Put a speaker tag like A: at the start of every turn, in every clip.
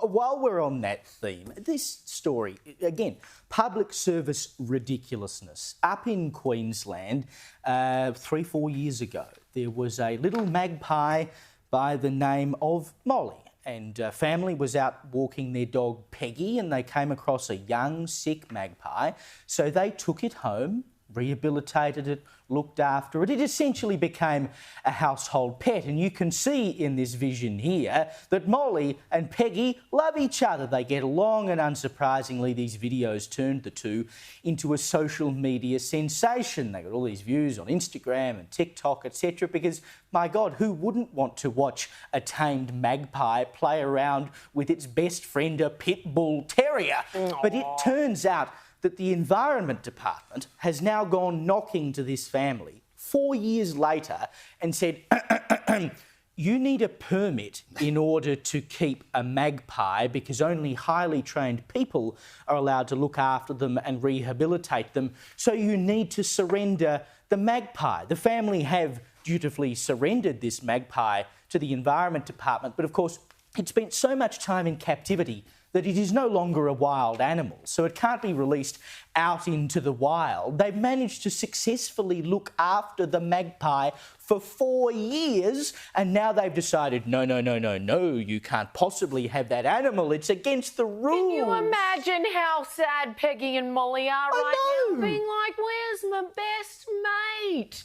A: while we're on that theme, this story, again, public service ridiculousness. Up in Queensland, 3-4 years ago, there was a little magpie by the name of Molly. And a family was out walking their dog Peggy, and they came across a young, sick magpie. So they took it home, rehabilitated it, looked after it. It essentially became a household pet. And you can see in this vision here that Molly and Peggy love each other. They get along, and unsurprisingly, these videos turned the two into a social media sensation. They got all these views on Instagram and TikTok, etc. because, my God, who wouldn't want to watch a tamed magpie play around with its best friend, a pit bull terrier? Aww. But it turns out that the Environment Department has now gone knocking to this family 4 years later and said, you need a permit in order to keep a magpie because only highly trained people are allowed to look after them and rehabilitate them. So you need to surrender the magpie. The family have dutifully surrendered this magpie to the Environment Department, but of course it spent so much time in captivity that it is no longer a wild animal, so it can't be released out into the wild. They've managed to successfully look after the magpie for 4 years, and now they've decided, no, you can't possibly have that animal. It's against the rules.
B: Can you imagine how sad Peggy and Molly are right now? Being like, where's my best mate?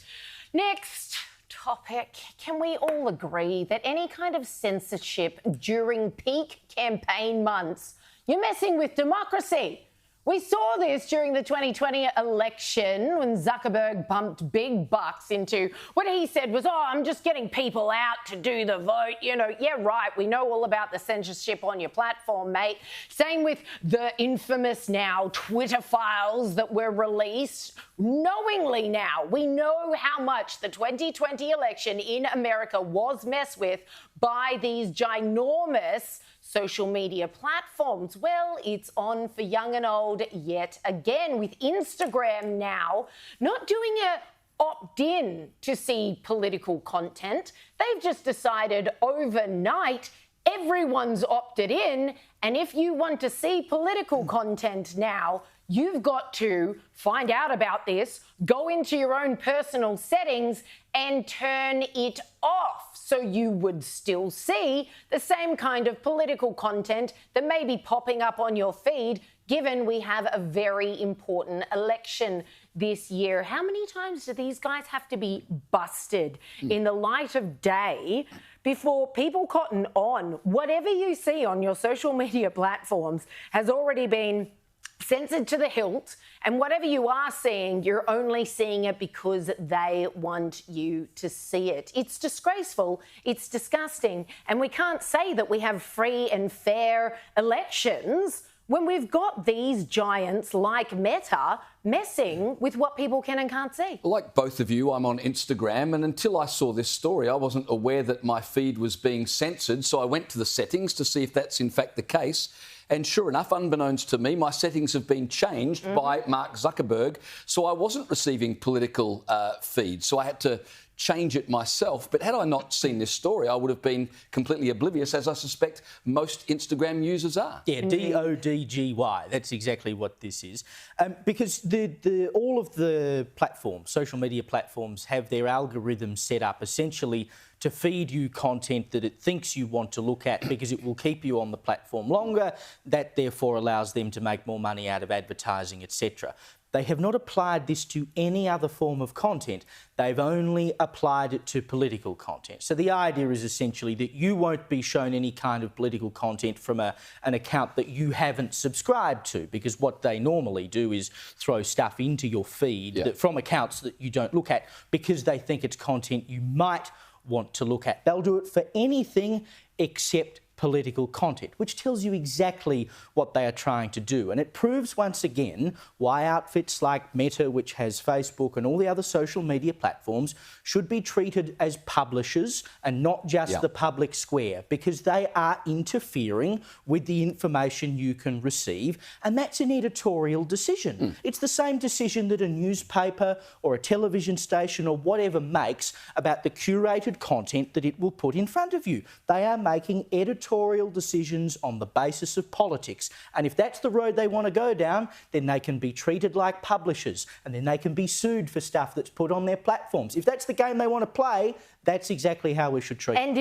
B: Next topic. Can we all agree that any kind of censorship during peak campaign months, you're messing with democracy? We saw this during the 2020 election when Zuckerberg pumped big bucks into what he said was, I'm just getting people out to do the vote. You know, yeah, right, we know all about the censorship on your platform, mate. Same with the infamous now Twitter files that were released knowingly now. We know how much the 2020 election in America was messed with by these ginormous social media platforms. Well, it's on for young and old yet again, with Instagram now not doing a opt-in to see political content. They've just decided overnight everyone's opted in, and if you want to see political content now, you've got to find out about this, go into your own personal settings and turn it off. So you would still see the same kind of political content that may be popping up on your feed, given we have a very important election this year. How many times do these guys have to be busted in the light of day before people cotton on? Whatever you see on your social media platforms has already been censored to the hilt, and whatever you are seeing, you're only seeing it because they want you to see it. It's disgraceful, it's disgusting, and we can't say that we have free and fair elections when we've got these giants like Meta messing with what people can and can't see.
C: Like both of you, I'm on Instagram, and until I saw this story, I wasn't aware that my feed was being censored, so I went to the settings to see if that's in fact the case. And sure enough, unbeknownst to me, my settings have been changed by Mark Zuckerberg, so I wasn't receiving political feeds, so I had to change it myself. But had I not seen this story, I would have been completely oblivious, as I suspect most Instagram users are.
A: Yeah, DODGY, that's exactly what this is. Because all of the platforms, social media platforms, have their algorithms set up essentially to feed you content that it thinks you want to look at because it will keep you on the platform longer. That therefore allows them to make more money out of advertising, etc. They have not applied this to any other form of content. They've only applied it to political content. So the idea is essentially that you won't be shown any kind of political content from an account that you haven't subscribed to, because what they normally do is throw stuff into your feed from accounts that you don't look at because they think it's content you might want to look at. They'll do it for anything except political content, which tells you exactly what they are trying to do. And it proves once again why outfits like Meta, which has Facebook and all the other social media platforms, should be treated as publishers and not just the public square, because they are interfering with the information you can receive, and that's an editorial decision. It's the same decision that a newspaper or a television station or whatever makes about the curated content that it will put in front of you. They are making editorial editorial decisions on the basis of politics. And if that's the road they want to go down, then they can be treated like publishers, and then they can be sued for stuff that's put on their platforms. If that's the game they want to play, that's exactly how we should treat them.